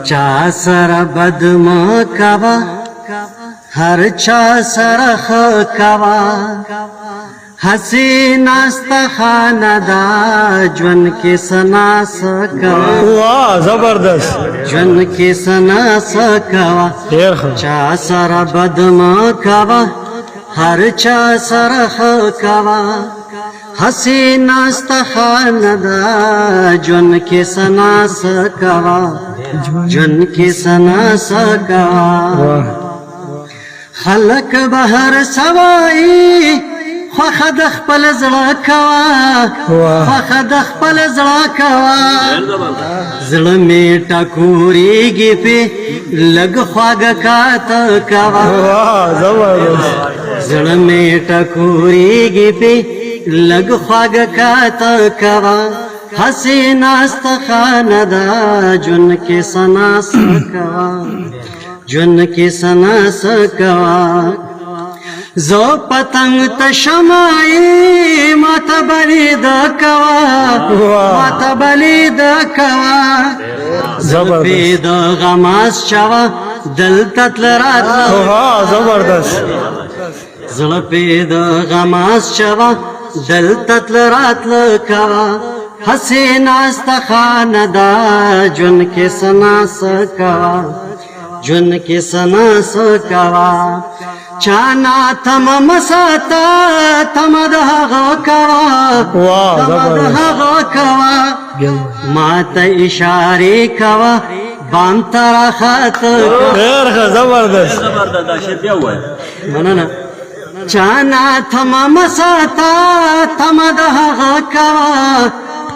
چا سره بد ما کوا هر چا سره خ کوا حسین است خانه دا جون کی سنا سکوا واہ زبردست جون کی سنا سکوا ډیر ښه چا سره بد ما کوا هر چا سره خ کوا حسین است خانه دا جون کی سنا سکوا جون کی سنا سکوا خلق بهر سوای خوخه د خپل زړه کوا خوخه د خپل زړه کوا زړه می ټکورېږي په لږ خواږه کاته کوا واہ زبردست زړه می ټکورېږي په لږ خواږه کاته کوا حسین است خانه دا جون کې سنا سکوا جون کې سنا سکوا زو پتنگ تشمائی ماتا بلی دا کوا ماتا بلی دا کوا زلپی دا غماز چوا دل تتل رات واہ زبردست زلپی دا غماز چوا دل تتل رات کوا حسین است خانه دا جون کی سنا سکوا جون کی سنا سکوا چانا تم مساتا تم دهغا کوا تم دهغا کوا مات اشاری کوا بام ترا خط ډیر ښه زبردست مننه چانا تم مساتا تم دهغا کوا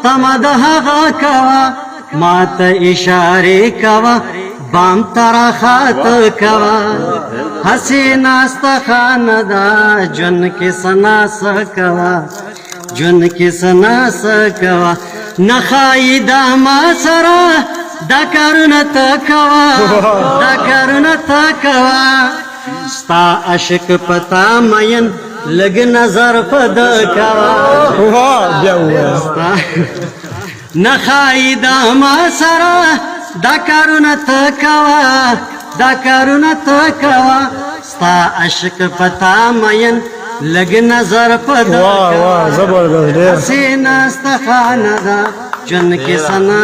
تم دهغا کوا مات اشاری کوا بام ترا خط کوا حسین است خانه دا جون کی سنا سکوا جون کی سنا سکوا نخای دا ما سرا دا کارونه تکوا دا کارونه تکوا ستا عشق پتا مین لگ نظر پد کوا واہ بیا ووایه نخای دا ما سرا دا کارونه تکوا دا کارونه تکوا ستا عشق پتا مین لگ نظر پد واہ واہ زبردست ډیر حسین است خانه دا جون کی سنا